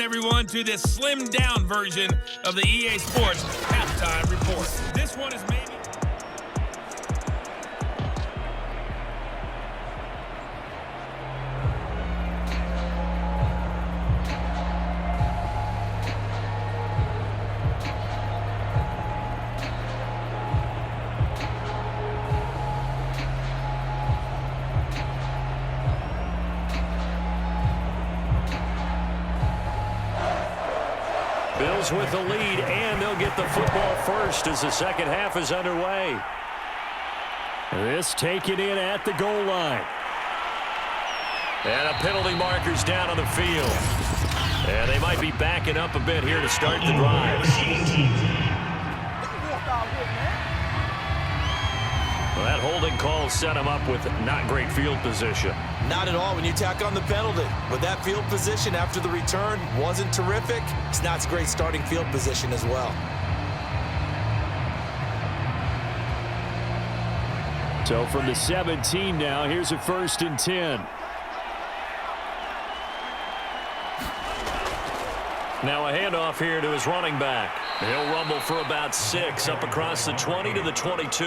everyone, to this slimmed-down version of the EA Sports Halftime Report. This one is maybe... Bills with the lead, and they'll get the football first as the second half is underway. This taken in at the goal line. And a penalty marker's down on the field. And they might be backing up a bit here to start the drive. Well, that holding call set him up with not great field position. Not at all when you tack on the penalty. But that field position after the return wasn't terrific. It's not a great starting field position as well. So from the 17 now, here's a 1st and 10. Now a handoff here to his running back. He'll rumble for about 6 up across the 20 to the 22.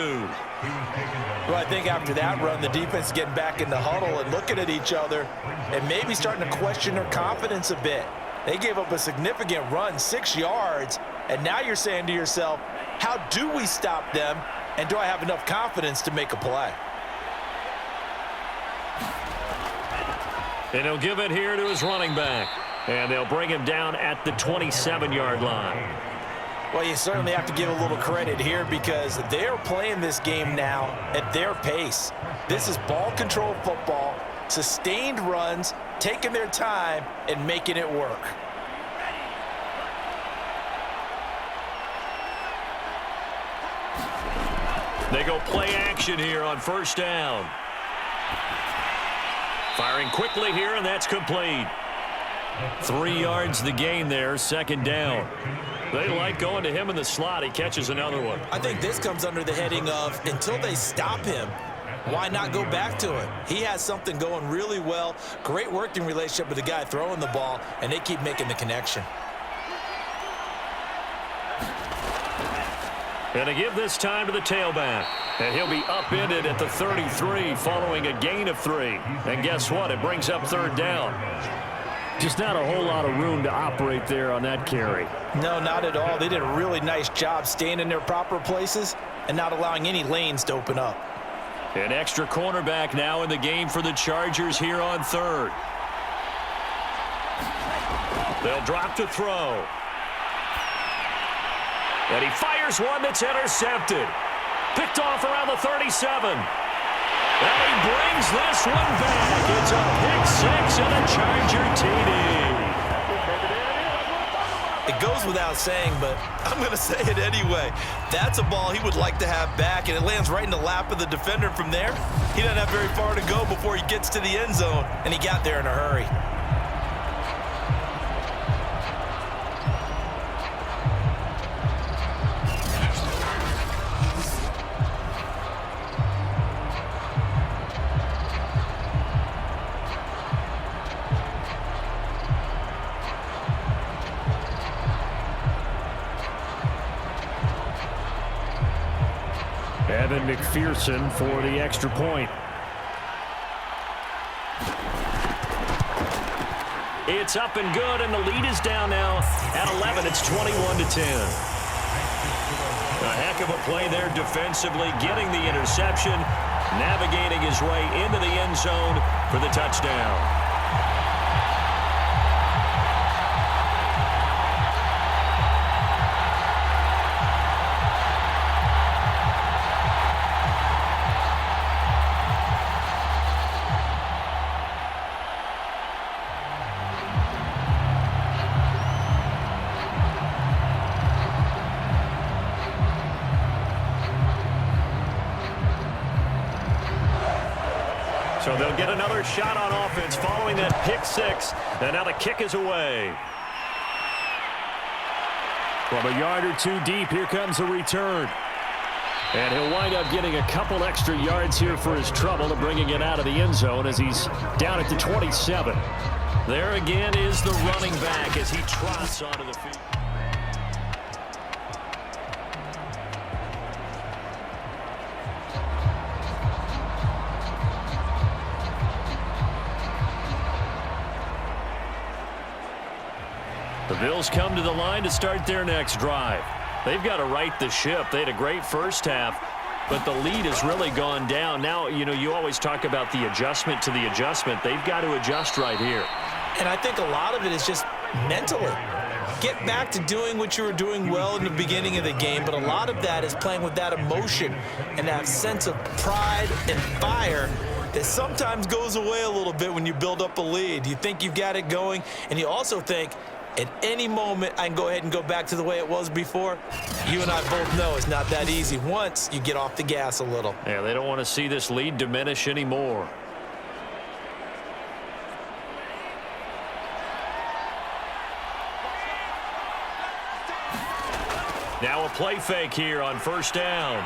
Well, I think after that run, the defense is getting back in the huddle and looking at each other and maybe starting to question their confidence a bit. They gave up a significant run, 6 yards, and now you're saying to yourself, how do we stop them, and do I have enough confidence to make a play? And he'll give it here to his running back. And they'll bring him down at the 27-yard line. Well, you certainly have to give a little credit here because they're playing this game now at their pace. This is ball control football, sustained runs, taking their time and making it work. They go play action here on 1st down. Firing quickly here, and that's complete. 3 yards the gain there, 2nd down. They like going to him in the slot. He catches another one. I think this comes under the heading of until they stop him, why not go back to it? He has something going really well, great working relationship with the guy throwing the ball, and they keep making the connection. And to give this time to the tailback. And he'll be upended at the 33 following a gain of 3. And guess what? It brings up 3rd down. Just not a whole lot of room to operate there on that carry. No, not at all. They did a really nice job staying in their proper places and not allowing any lanes to open up. An extra cornerback now in the game for the Chargers here on 3rd. They'll drop to throw. And he fires one that's intercepted. Picked off around the 37. And he brings this one back. It's a pick 6 and a Charger TD. It goes without saying, but I'm going to say it anyway. That's a ball he would like to have back, and it lands right in the lap of the defender from there. He doesn't have very far to go before he gets to the end zone, and he got there in a hurry. Evan McPherson for the extra point. It's up and good, and the lead is down now at 11. It's 21-10. A heck of a play there defensively, getting the interception, navigating his way into the end zone for the touchdown. So they'll get another shot on offense following that pick 6. And now the kick is away. From a yard or 2 deep, here comes a return. And he'll wind up getting a couple extra yards here for his trouble and bringing it out of the end zone as he's down at the 27. There again is the running back as he trots onto the field. The Bills come to the line to start their next drive. They've got to right the ship. They had a great first half, but the lead has really gone down. Now, you always talk about the adjustment to the adjustment. They've got to adjust right here. And I think a lot of it is just mentally. Get back to doing what you were doing well in the beginning of the game, but a lot of that is playing with that emotion and that sense of pride and fire that sometimes goes away a little bit when you build up a lead. You think you've got it going, and you also think, at any moment, I can go ahead and go back to the way it was before. You and I both know it's not that easy once you get off the gas a little. Yeah, they don't want to see this lead diminish anymore. Now a play fake here on first down.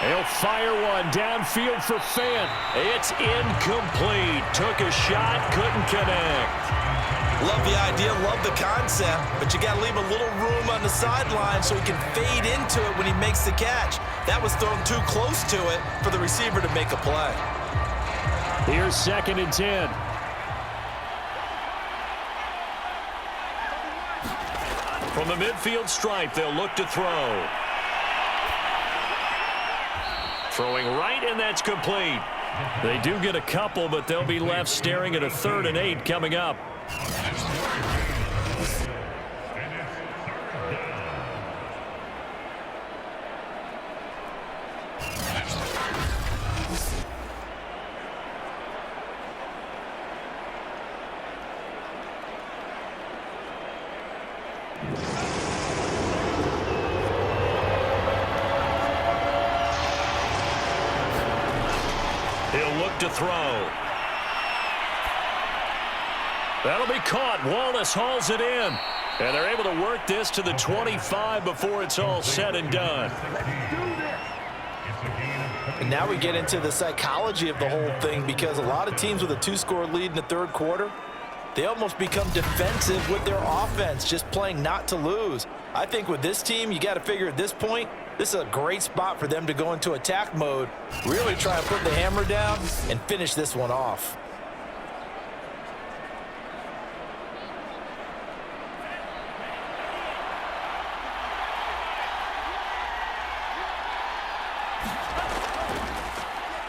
He'll fire one downfield for Fant. It's incomplete. Took a shot, couldn't connect. Love the idea, love the concept, but you got to leave a little room on the sideline so he can fade into it when he makes the catch. That was thrown too close to it for the receiver to make a play. Here's 2nd and 10. From the midfield stripe, they'll look to throw. Throwing right, and that's complete. They do get a couple, but they'll be left staring at a 3rd and 8 coming up. He'll look to throw. That'll be caught. Wallace hauls it in. And they're able to work this to the 25 before it's all said and done. And now we get into the psychology of the whole thing, because a lot of teams with a 2-score lead in the 3rd quarter, they almost become defensive with their offense, just playing not to lose. I think with this team, you got to figure at this point, this is a great spot for them to go into attack mode, really try and put the hammer down and finish this one off.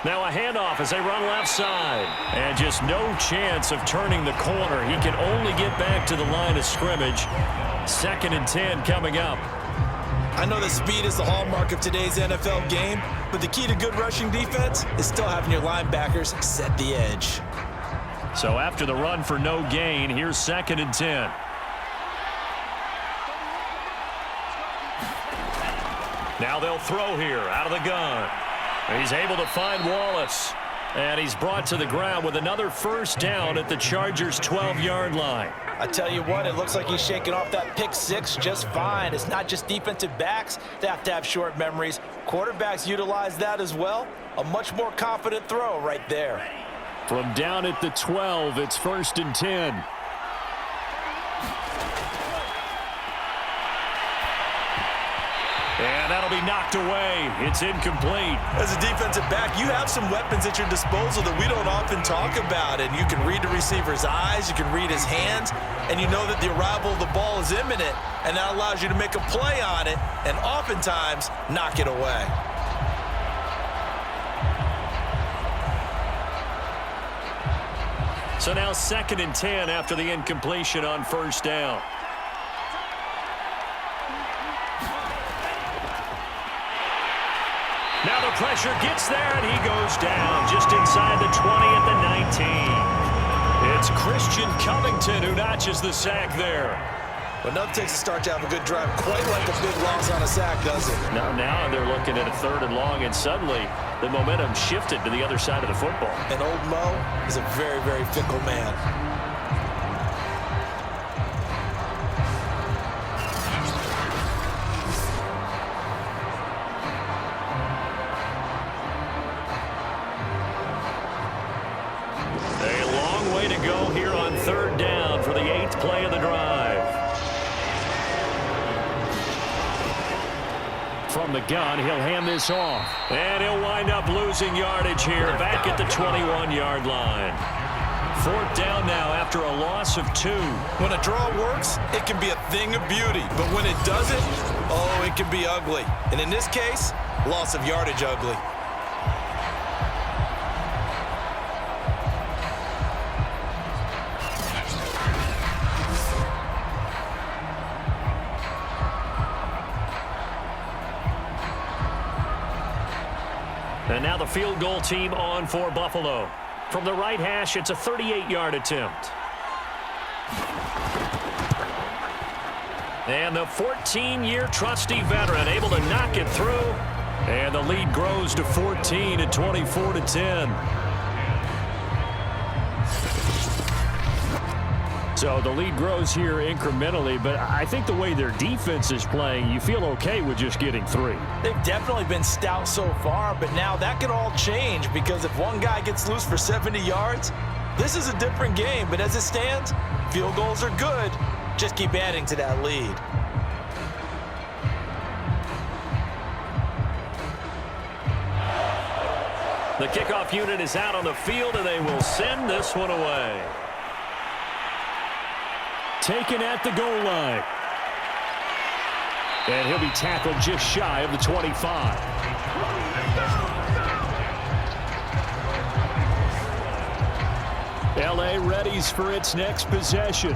Now a handoff as they run left side. And just no chance of turning the corner. He can only get back to the line of scrimmage. 2nd and 10 coming up. I know that speed is the hallmark of today's NFL game, but the key to good rushing defense is still having your linebackers set the edge. So after the run for no gain, here's 2nd and 10. Now they'll throw here out of the gun. He's able to find Wallace. And he's brought to the ground with another first down at the Chargers' 12-yard line. I tell you what, it looks like he's shaking off that pick 6 just fine. It's not just defensive backs that have to have short memories. Quarterbacks utilize that as well. A much more confident throw right there. From down at the 12, it's 1st and 10. And that'll be knocked away. It's incomplete. As a defensive back, you have some weapons at your disposal that we don't often talk about. And you can read the receiver's eyes, you can read his hands, and you know that the arrival of the ball is imminent, and that allows you to make a play on it and oftentimes knock it away. So now 2nd and 10 after the incompletion on first down. Now the pressure gets there, and he goes down just inside the 20 at the 19. It's Christian Covington who notches the sack there. But enough takes a start to have a good drive, quite like a big loss on a sack, does it? Now they're looking at a 3rd and long, and suddenly the momentum shifted to the other side of the football. And old Mo is a very, very fickle man. A long way to go here on 3rd down. From the gun, he'll hand this off. And he'll wind up losing yardage here back at the 21-yard line. 4th down now after a loss of 2. When a draw works, it can be a thing of beauty. But when it doesn't, oh, it can be ugly. And in this case, loss of yardage ugly. And now the field goal team on for Buffalo. From the right hash, it's a 38-yard attempt. And the 14-year trusty veteran able to knock it through. And the lead grows to 14 at 24-10. So the lead grows here incrementally, but I think the way their defense is playing, you feel okay with just getting 3. They've definitely been stout so far, but now that could all change because if one guy gets loose for 70 yards, this is a different game. But as it stands, field goals are good. Just keep adding to that lead. The kickoff unit is out on the field, and they will send this one away. Taken at the goal line. And he'll be tackled just shy of the 25. LA readies for its next possession.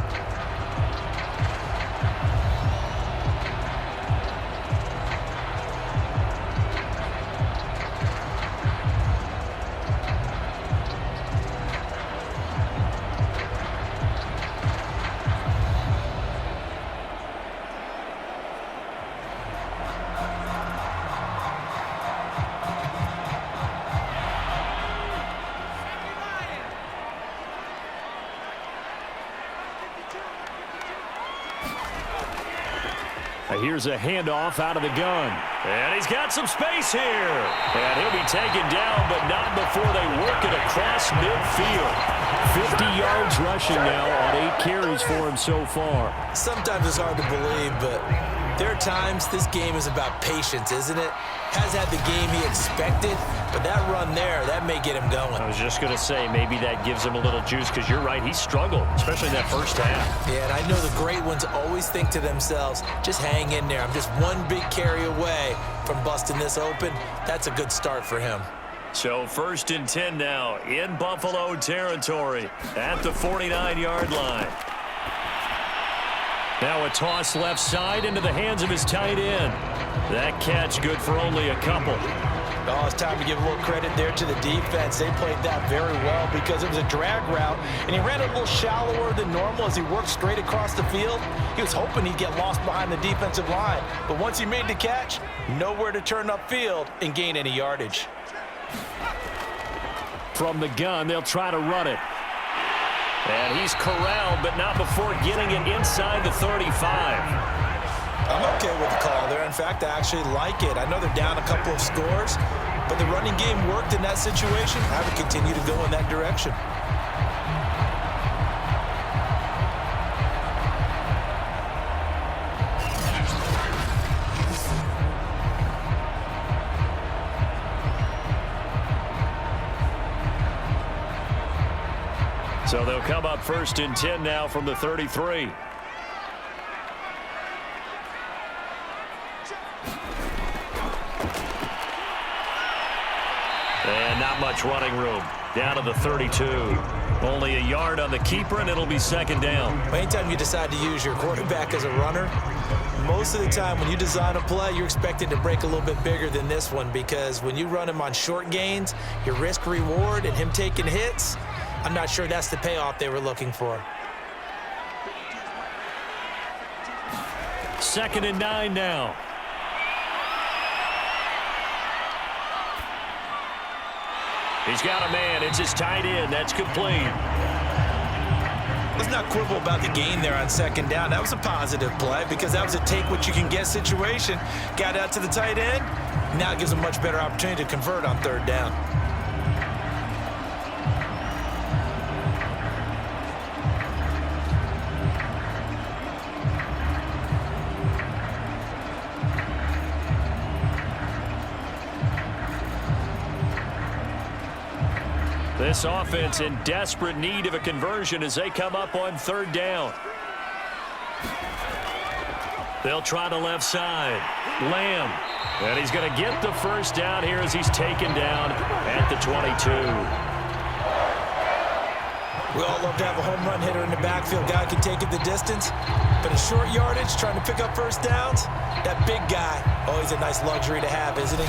Here's a handoff out of the gun. And he's got some space here. And he'll be taken down, but not before they work it across midfield. 50 yards rushing now on 8 carries for him so far. Sometimes it's hard to believe, but there are times this game is about patience, isn't it? Has had the game he expected, but that run there, that may get him going. I was just going to say, maybe that gives him a little juice, because you're right, he struggled, especially in that first half. Yeah, and I know the great ones always think to themselves, just hang in there. I'm just one big carry away from busting this open. That's a good start for him. So 1st and 10 now in Buffalo territory at the 49-yard line. Now a toss left side into the hands of his tight end. That catch good for only a couple. Oh, it's time to give a little credit there to the defense. They played that very well because it was a drag route, and he ran a little shallower than normal as he worked straight across the field. He was hoping he'd get lost behind the defensive line, but once he made the catch, nowhere to turn upfield and gain any yardage. From the gun, they'll try to run it. And he's corralled, but not before getting it inside the 35. I'm okay with the call there. In fact, I actually like it. I know they're down a couple of scores, but the running game worked in that situation. I would continue to go in that direction. So they'll come up 1st and 10 now from the 33. And not much running room. Down to the 32. Only a yard on the keeper, and it'll be 2nd down. Anytime you decide to use your quarterback as a runner, most of the time when you design a play, you're expected to break a little bit bigger than this one, because when you run him on short gains, your risk-reward and him taking hits, I'm not sure that's the payoff they were looking for. 2nd and 9 now. He's got a man. It's his tight end. That's complete. Let's not quibble about the gain there on 2nd down. That was a positive play because that was a take-what-you-can-get situation. Got out to the tight end. Now it gives him a much better opportunity to convert on 3rd down. This offense in desperate need of a conversion as they come up on third down. They'll try the left side. Lamb. And he's going to get the first down here as he's taken down at the 22. We all love to have a home run hitter in the backfield. Guy can take it the distance. But in short yardage, trying to pick up first downs, that big guy, always a nice luxury to have, isn't he?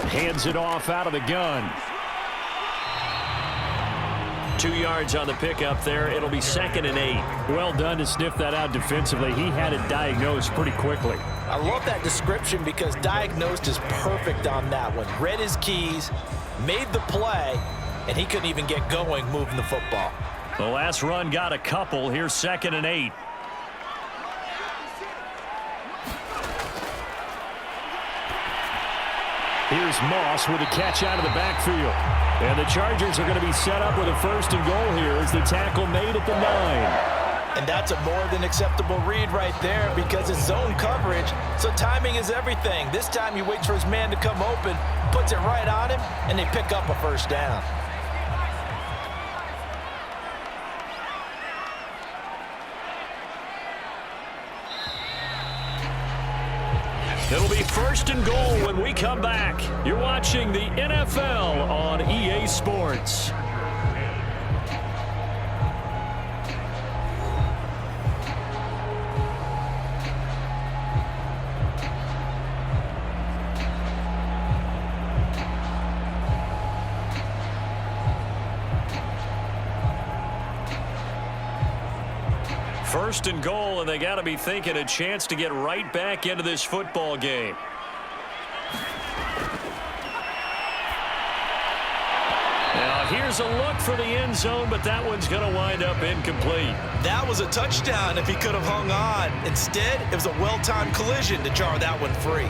Hands it off out of the gun. 2 yards on the pickup there. It'll be 2nd and 8. Well done to sniff that out defensively. He had it diagnosed pretty quickly. I love that description because diagnosed is perfect on that one. Read his keys, made the play, and he couldn't even get going moving the football. The last run got a couple. Here's 2nd and 8. Here's Moss with a catch out of the backfield. And the Chargers are going to be set up with a 1st and goal here as the tackle made at the 9. And that's a more than acceptable read right there because it's zone coverage, so timing is everything. This time he waits for his man to come open, puts it right on him, and they pick up a first down. It'll be 1st and goal when we come back. You're watching the NFL on EA Sports. First and goal, and they got to be thinking a chance to get right back into this football game. Now here's a look for the end zone, but that one's going to wind up incomplete. That was a touchdown if he could have hung on. Instead, it was a well-timed collision to jar that one free.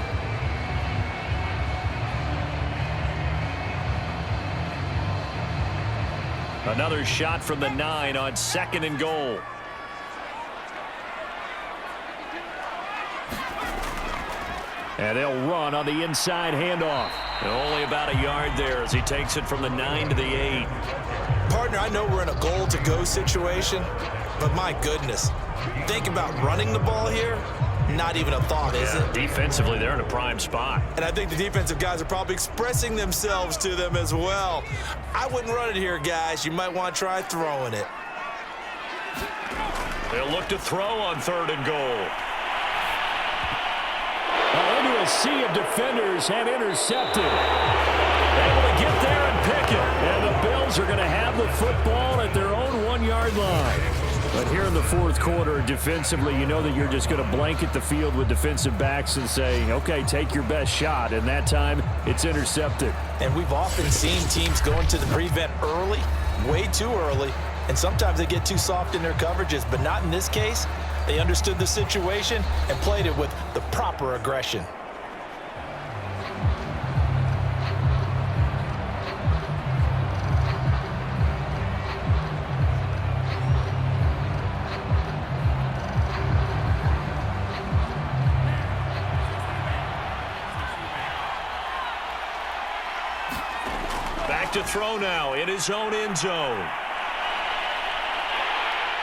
Another shot from the 9 on 2nd and goal. And they'll run on the inside handoff. And only about a yard there as he takes it from the 9 to the 8. Partner, I know we're in a goal-to-go situation, but my goodness, think about running the ball here. Not even a thought, is it? Defensively, they're in a prime spot. And I think the defensive guys are probably expressing themselves to them as well. I wouldn't run it here, guys. You might want to try throwing it. They'll look to throw on 3rd and goal. Into a sea of defenders and intercepted. Able to get there and pick it. And the Bills are going to have the football at their own 1-yard line. But here in the 4th quarter, defensively, you know that you're just going to blanket the field with defensive backs and say, okay, take your best shot. And that time, it's intercepted. And we've often seen teams go into the prevent early, way too early, and sometimes they get too soft in their coverages, but not in this case. They understood the situation and played it with the proper aggression. Back to throw now in his own end zone.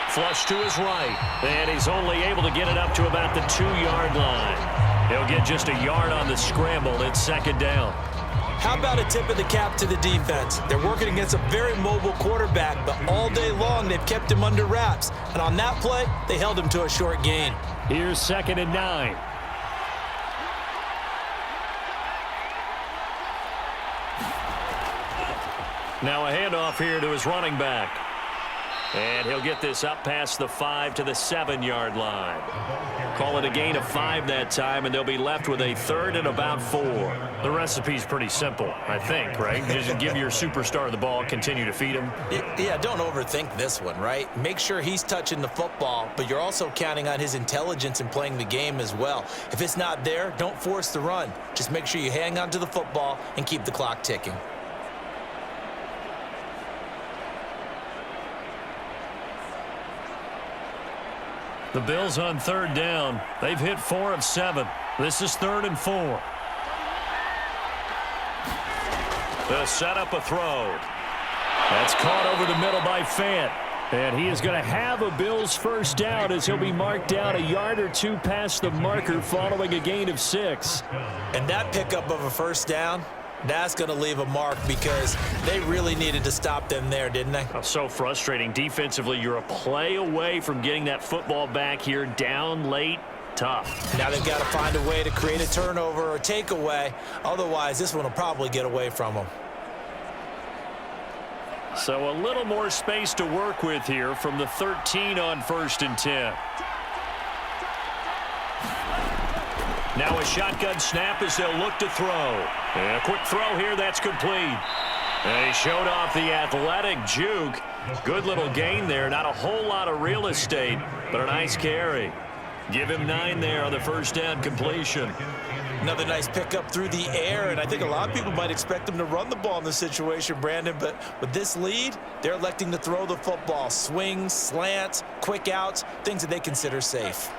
Flush to his right, and he's only able to get it up to about the 2-yard line. He'll get just a yard on the scramble. It's 2nd down. How about a tip of the cap to the defense? They're working against a very mobile quarterback, but all day long they've kept him under wraps. And on that play, they held him to a short gain. Here's 2nd and 9. Now a handoff here to his running back. And he'll get this up past the 5 to the 7-yard line. Call it a gain of 5 that time, and they'll be left with a 3rd and about 4. The recipe's pretty simple, I think, right? Just give your superstar the ball, continue to feed him. Yeah, don't overthink this one, right? Make sure he's touching the football, but you're also counting on his intelligence in playing the game as well. If it's not there, don't force the run. Just make sure you hang on to the football and keep the clock ticking. The Bills on 3rd down. They've hit 4 of 7. This is 3rd and 4. They'll set up a throw. That's caught over the middle by Fant. And he is going to have a Bills first down as he'll be marked down a yard or 2 past the marker following a gain of 6. And that pickup of a first down, that's going to leave a mark because they really needed to stop them there, didn't they? Oh, so frustrating. Defensively, you're a play away from getting that football back here down late. Tough. Now they've got to find a way to create a turnover or takeaway. Otherwise, this one will probably get away from them. So a little more space to work with here from the 13 on 1st and 10. Now a shotgun snap as they'll look to throw. And a quick throw here, that's complete. And he showed off the athletic juke. Good little gain there. Not a whole lot of real estate, but a nice carry. Give him 9 there on the first down completion. Another nice pickup through the air, and I think a lot of people might expect them to run the ball in this situation, Brandon, but with this lead, they're electing to throw the football. Swings, slants, quick outs, things that they consider safe.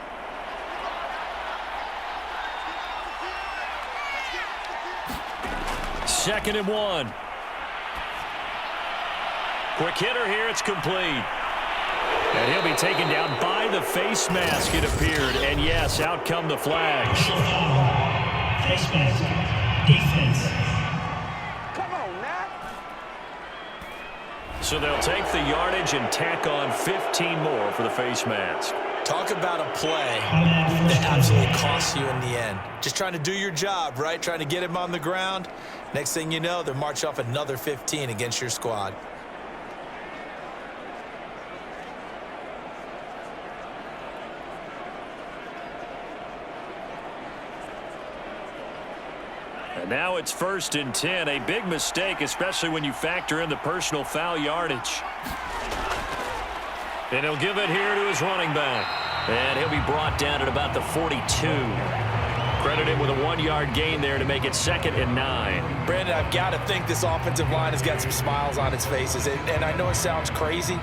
Second and 1. Quick hitter here, it's complete. And he'll be taken down by the face mask, it appeared. And yes, out come the flags. Face mask. Defense. Come on, Matt. So they'll take the yardage and tack on 15 more for the face mask. Talk about a play that absolutely costs you in the end. Just trying to do your job, right? Trying to get him on the ground. Next thing you know, they're march off another 15 against your squad. And now it's 1st and 10. A big mistake, especially when you factor in the personal foul yardage. And he'll give it here to his running back. And he'll be brought down at about the 42. Credited with a 1-yard gain there to make it 2nd and 9. Brandon, I've got to think this offensive line has got some smiles on its faces. And I know it sounds crazy,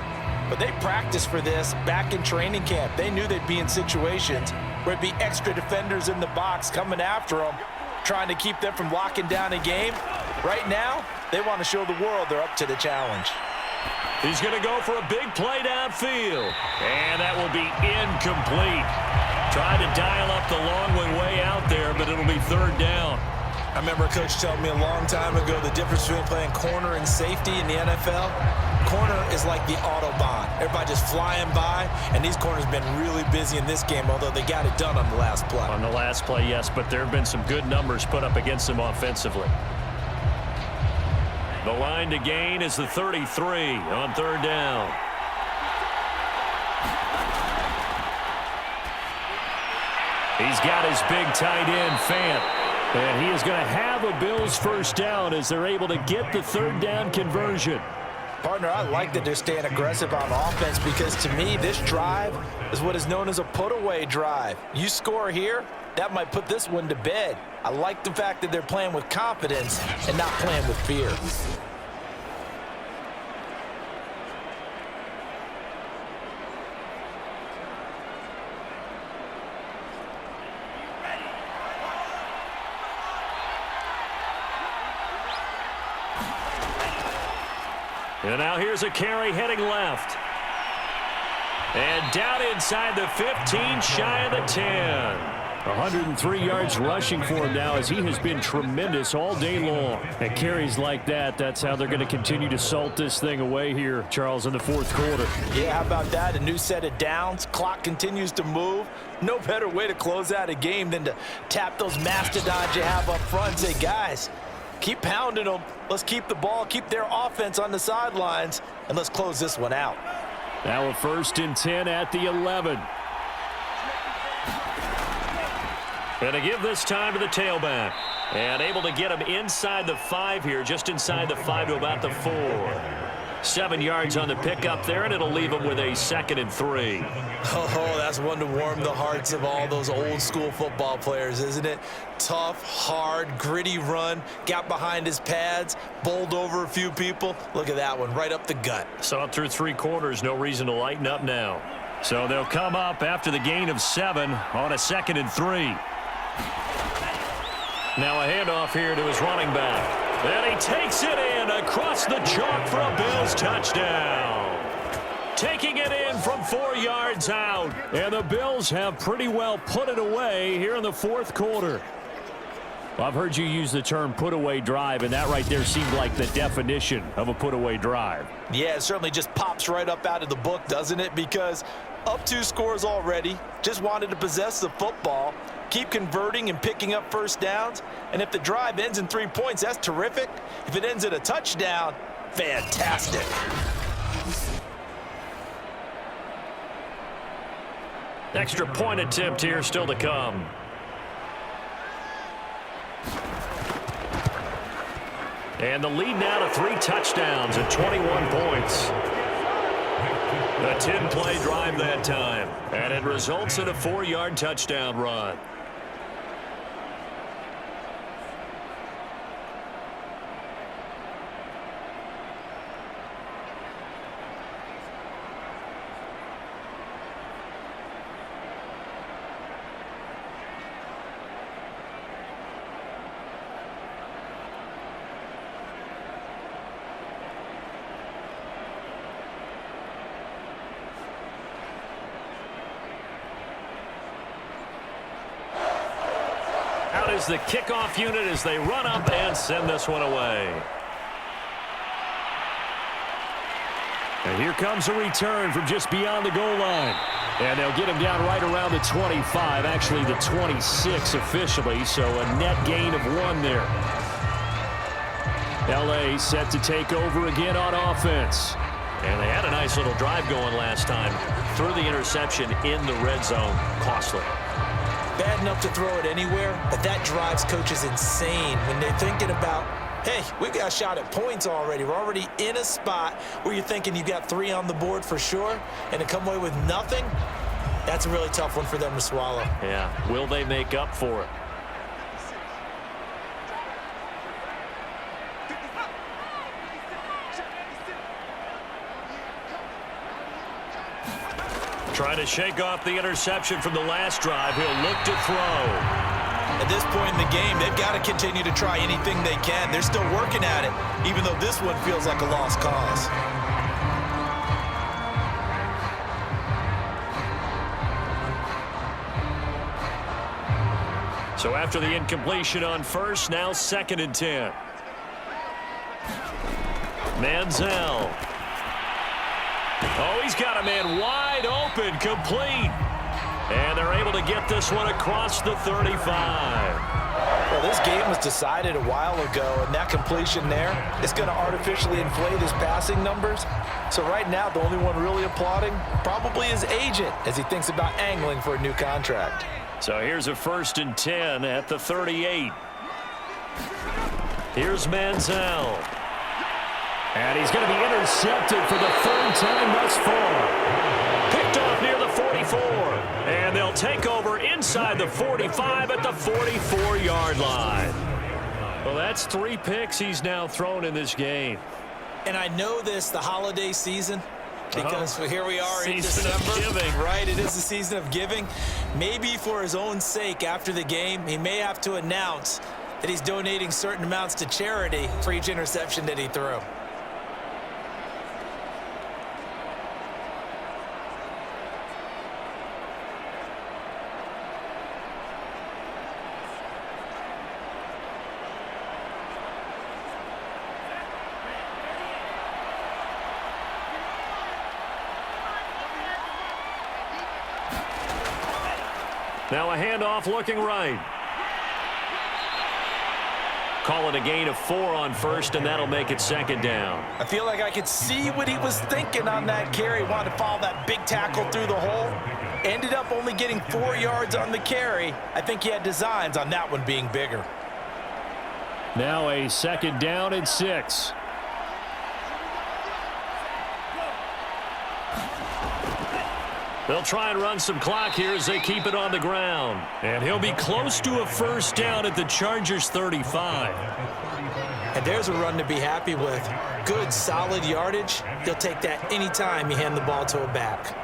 but they practiced for this back in training camp. They knew they'd be in situations where it'd be extra defenders in the box coming after them, trying to keep them from locking down a game. Right now, they want to show the world they're up to the challenge. He's going to go for a big play downfield. And that will be incomplete. Tried to dial up the long way out there, but it'll be 3rd down. I remember a coach telling me a long time ago the difference between playing corner and safety in the NFL. Corner is like the Autobahn. Everybody just flying by, and these corners have been really busy in this game, although they got it done on the last play. On the last play, yes, but there have been some good numbers put up against them offensively. The line to gain is the 33 on 3rd down. He's got his big tight end, Fant. And he is going to have a Bills first down as they're able to get the 3rd down conversion. Partner, I like that they're staying aggressive on offense because, to me, this drive is what is known as a put-away drive. You score here, that might put this one to bed. I like the fact that they're playing with confidence and not playing with fear. And now here's a carry heading left. And down inside the 15, shy of the 10. 103 yards rushing for him now as he has been tremendous all day long. And carries like that, that's how they're going to continue to salt this thing away here, Charles, in the 4th quarter. Yeah, how about that? A new set of downs. Clock continues to move. No better way to close out a game than to tap those mastodons you have up front and say, guys, keep pounding them. Let's keep the ball, keep their offense on the sidelines, and let's close this one out. Now a 1st and 10 at the 11. And to give this time to the tailback. And able to get him inside the 5 here, just inside the 5 to about the 4. 7 yards on the pickup there, and it'll leave him with a 2nd and 3. Oh, that's one to warm the hearts of all those old school football players, isn't it? Tough, hard, gritty run, got behind his pads, bowled over a few people. Look at that one, right up the gut. Saw it through 3 quarters, no reason to lighten up now. So they'll come up after the gain of 7 on a 2nd and 3. Now a handoff here to his running back. And he takes it in across the chalk for a Bills touchdown. Taking it in from 4 yards out. And the Bills have pretty well put it away here in the 4th quarter. Well, I've heard you use the term put-away drive, and that right there seemed like the definition of a put-away drive. Yeah, it certainly just pops right up out of the book, doesn't it? Because up 2 scores already, just wanted to possess the football, keep converting and picking up first downs. And if the drive ends in 3 points, that's terrific. If it ends in a touchdown, fantastic. Extra point attempt here still to come. And the lead now to 3 touchdowns at 21 points. A 10-play drive that time. And it results in a 4-yard touchdown run. Out is the kickoff unit as they run up and send this one away. And here comes a return from just beyond the goal line. And they'll get him down right around the 25, actually the 26 officially, so a net gain of 1 there. L.A. set to take over again on offense. And they had a nice little drive going last time. Threw the interception in the red zone. Costly. Bad enough to throw it anywhere, but that drives coaches insane when they're thinking about, hey, we've got a shot at points already. We're already in a spot where you're thinking you've got 3 on the board for sure, and to come away with nothing, that's a really tough one for them to swallow. Yeah, will they make up for it? Trying to shake off the interception from the last drive. He'll look to throw. At this point in the game, they've got to continue to try anything they can. They're still working at it, even though this one feels like a lost cause. So after the incompletion on first, now 2nd and 10. Manziel. Oh, he's got a man wide open, complete. And they're able to get this one across the 35. Well, this game was decided a while ago, and that completion there is going to artificially inflate his passing numbers. So right now, the only one really applauding probably his agent as he thinks about angling for a new contract. So here's a 1st and 10 at the 38. Here's Manziel. And he's going to be intercepted for the 3rd time thus far. Picked off near the 44. And they'll take over inside the 45 at the 44-yard line. Well, that's 3 picks he's now thrown in this game. And I know this, the holiday season, because here we are in Season of December. giving. Right, it is the season of giving. Maybe for his own sake after the game, he may have to announce that he's donating certain amounts to charity for each interception that he threw. Now a handoff looking right. Call it a gain of 4 on first, and that'll make it 2nd down. I feel like I could see what he was thinking on that carry. Wanted to follow that big tackle through the hole. Ended up only getting 4 yards on the carry. I think he had designs on that one being bigger. Now a 2nd down and 6. They'll try and run some clock here as they keep it on the ground. And he'll be close to a 1st down at the Chargers' 35. And there's a run to be happy with. Good, solid yardage. He'll take that anytime you hand the ball to a back.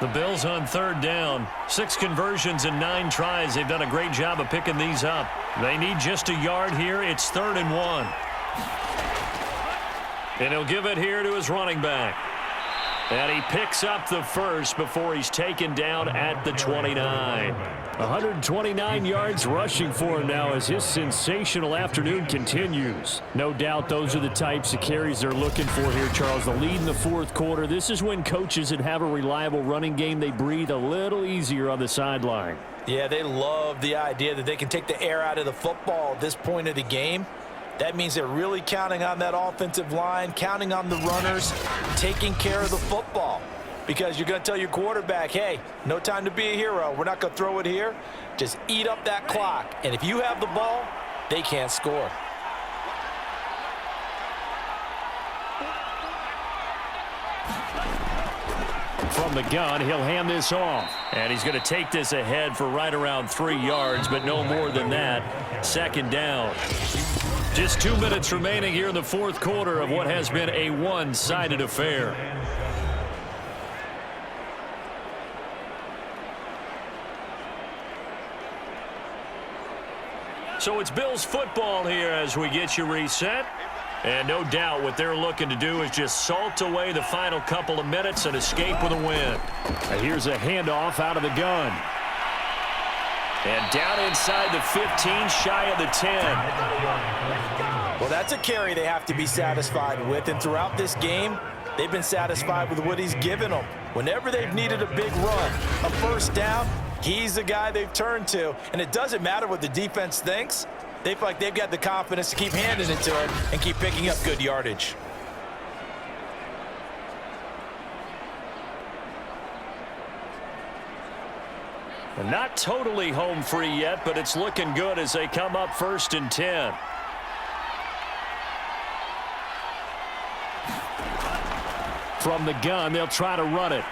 The Bills on 3rd down. 6 conversions and 9 tries. They've done a great job of picking these up. They need just a yard here. It's 3rd and 1. And he'll give it here to his running back. And he picks up the 1st before he's taken down at the 29. 129 yards rushing for him now as his sensational afternoon continues. No doubt those are the types of carries they're looking for here, Charles. The lead in the 4th quarter. This is when coaches that have a reliable running game, they breathe a little easier on the sideline. Yeah, they love the idea that they can take the air out of the football at this point of the game. That means they're really counting on that offensive line, counting on the runners, taking care of the football. Because you're going to tell your quarterback, hey, no time to be a hero. We're not going to throw it here. Just eat up that clock. And if you have the ball, they can't score. From the gun, he'll hand this off. And he's going to take this ahead for right around 3 yards, but no more than that. 2nd down. Just 2 minutes remaining here in the 4th quarter of what has been a one-sided affair. So it's Bills football here as we get you reset. And no doubt what they're looking to do is just salt away the final couple of minutes and escape with a win. And here's a handoff out of the gun. And down inside the 15, shy of the 10. Well, that's a carry they have to be satisfied with. And throughout this game, they've been satisfied with what he's given them. Whenever they've needed a big run, a 1st down, he's the guy they've turned to. And it doesn't matter what the defense thinks. They feel like they've got the confidence to keep handing it to him and keep picking up good yardage. And not totally home free yet, but it's looking good as they come up 1st and 10. From the gun, they'll try to run it.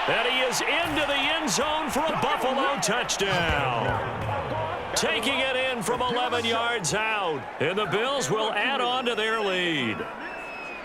And he is into the end zone for a Buffalo touchdown. Taking it in from 11 yards out. And the Bills will add on to their lead.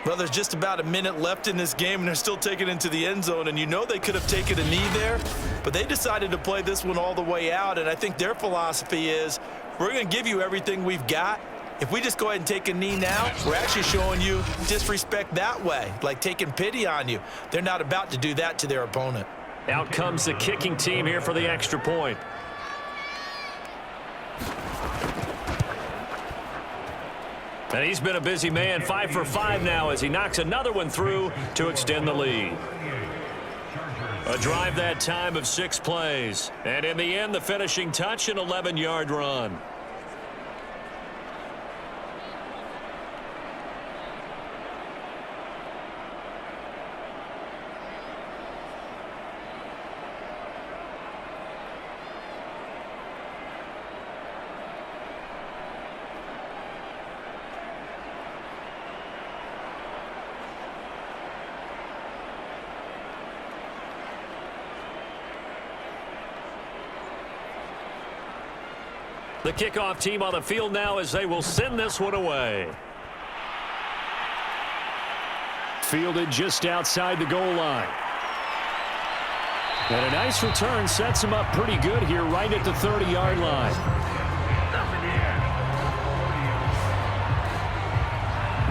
Well, there's just about a minute left in this game, and they're still taking it into the end zone. And you know they could have taken a knee there, but they decided to play this one all the way out. And I think their philosophy is, we're going to give you everything we've got. If we just go ahead and take a knee now, we're actually showing you disrespect that way, like taking pity on you. They're not about to do that to their opponent. Out comes the kicking team here for the extra point. And he's been a busy man, 5 for 5 now as he knocks another one through to extend the lead. A drive that time of 6 plays. And in the end, the finishing touch, an 11-yard run. The kickoff team on the field now as they will send this one away. Fielded just outside the goal line. And a nice return sets him up pretty good here right at the 30-yard line.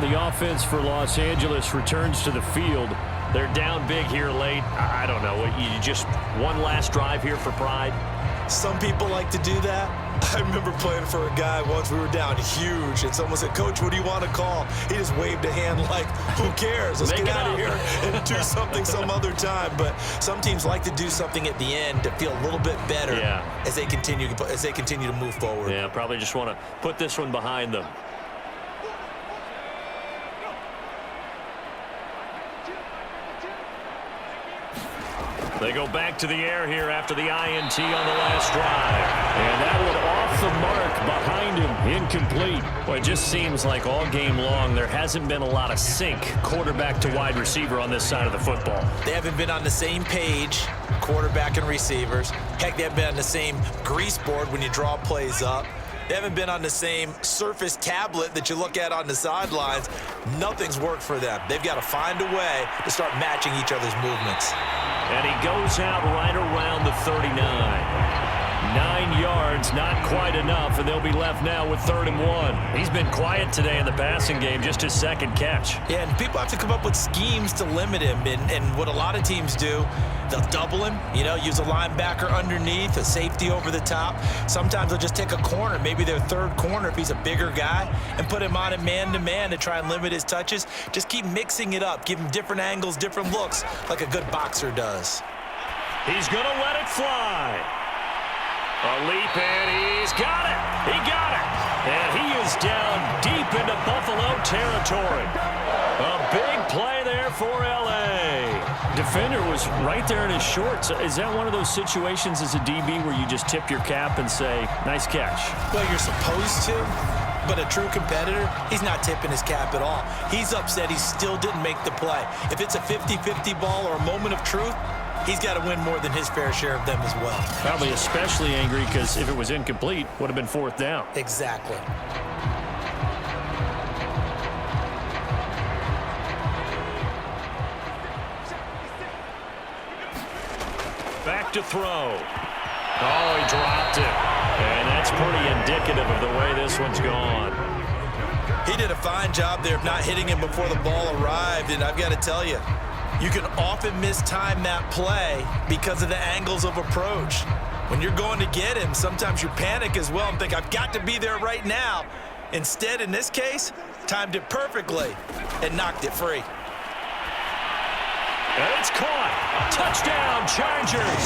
The offense for Los Angeles returns to the field. They're down big here late. I don't know. You just one last drive here for pride. Some people like to do that. I remember playing for a guy once. We were down huge, and someone said, "Coach, what do you want to call?" He just waved a hand like, who cares? Let's get out of here and do something some other time. But some teams like to do something at the end to feel a little bit better as they continue to move forward. Yeah, probably just want to put this one behind them. They go back to the air here after the INT on the last drive. And that one off the mark behind him, incomplete. Well, it just seems like all game long there hasn't been a lot of sync quarterback to wide receiver on this side of the football. They haven't been on the same page, quarterback and receivers. Heck, they haven't been on the same grease board when you draw plays up. They haven't been on the same Surface tablet that you look at on the sidelines. Nothing's worked for them. They've got to find a way to start matching each other's movements. And he goes out right around the 39. 9 yards, not quite enough, and they'll be left now with 3rd and 1. He's been quiet today in the passing game, just his second catch. Yeah, and people have to come up with schemes to limit him, and what a lot of teams do, they'll double him, use a linebacker underneath, a safety over the top. Sometimes they'll just take a corner, maybe their third corner if he's a bigger guy, and put him on a man-to-man to try and limit his touches. Just keep mixing it up, give him different angles, different looks, like a good boxer does. He's going to let it fly. A leap, and he's got it. He got it. And he is down deep into Buffalo territory. A big play there for L.A. Defender was right there in his shorts. Is that one of those situations as a DB where you just tip your cap and say, nice catch? Well, you're supposed to, but a true competitor, he's not tipping his cap at all. He's upset he still didn't make the play. If it's a 50-50 ball or a moment of truth, he's got to win more than his fair share of them as well. Probably especially angry because if it was incomplete, would have been 4th down. Exactly. Back to throw. Oh, he dropped it. And that's pretty indicative of the way this one's gone. He did a fine job there of not hitting him before the ball arrived, and I've got to tell you, you can often mistime that play because of the angles of approach. When you're going to get him, sometimes you panic as well and think, I've got to be there right now. Instead, in this case, timed it perfectly and knocked it free. And it's caught. Touchdown, Chargers.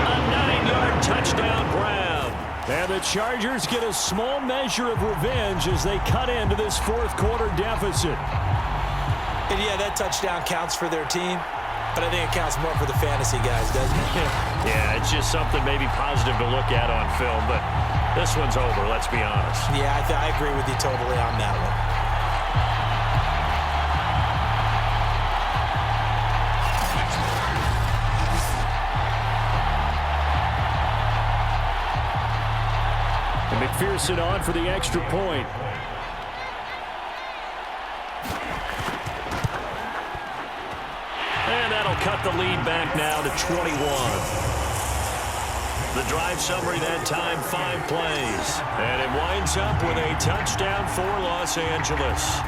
A 9-yard touchdown grab. And the Chargers get a small measure of revenge as they cut into this 4th quarter deficit. And yeah, that touchdown counts for their team, but I think it counts more for the fantasy guys, doesn't it? Yeah, it's just something maybe positive to look at on film, but this one's over, let's be honest. Yeah, I agree with you totally on that one. And McPherson on for the extra point. And that'll cut the lead back now to 21. The drive summary that time, 5 plays. And it winds up with a touchdown for Los Angeles.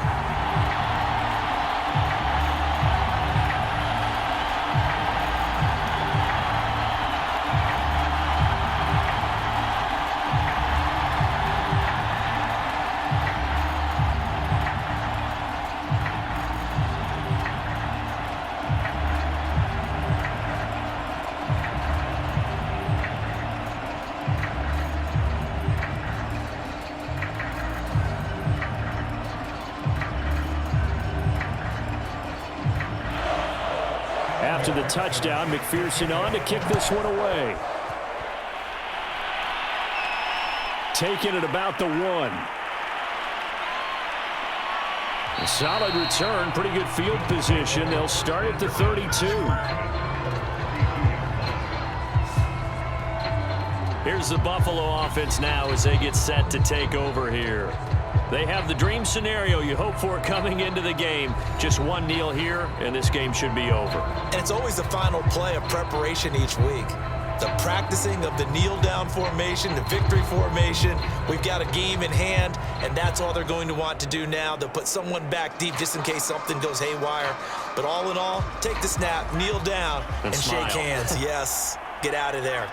After the touchdown, McPherson on to kick this one away. Taking it about the 1. A solid return, pretty good field position. They'll start at the 32. Here's the Buffalo offense now as they get set to take over here. They have the dream scenario you hope for coming into the game. Just one kneel here, and this game should be over. And it's always the final play of preparation each week. The practicing of the kneel-down formation, the victory formation. We've got a game in hand, and that's all they're going to want to do now. They'll put someone back deep just in case something goes haywire. But all in all, take the snap, kneel down, and shake hands. Yes, get out of there.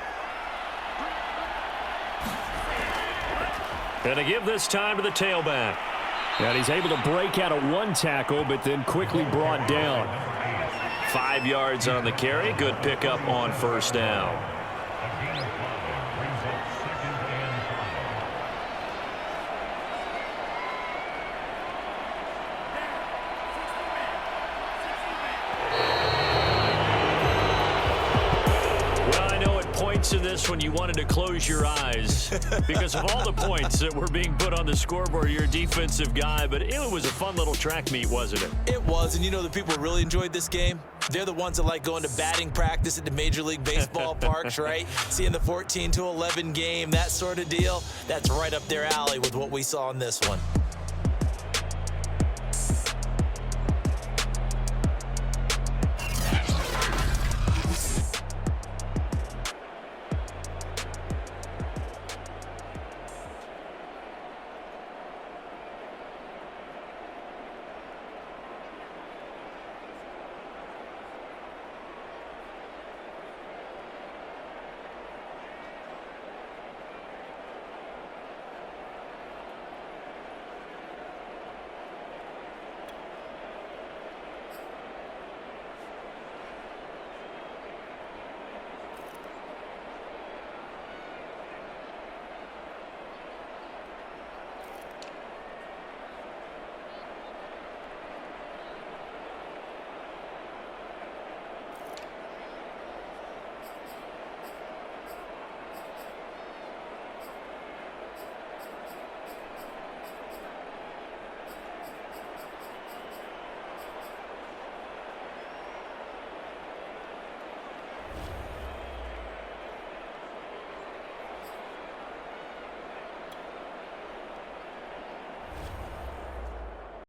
And to give this time to the tailback. And he's able to break out of 1 tackle, but then quickly brought down. 5 yards on the carry. Good pickup on 1st down. points in this one, you wanted to close your eyes because of all the points that were being put on the scoreboard. You're a defensive guy, but it was a fun little track meet, wasn't it? It was, and you know the people who really enjoyed this game? They're the ones that like going to batting practice at the Major League Baseball parks, right? Seeing the 14-11 game, that sort of deal. That's right up their alley with what we saw in this one.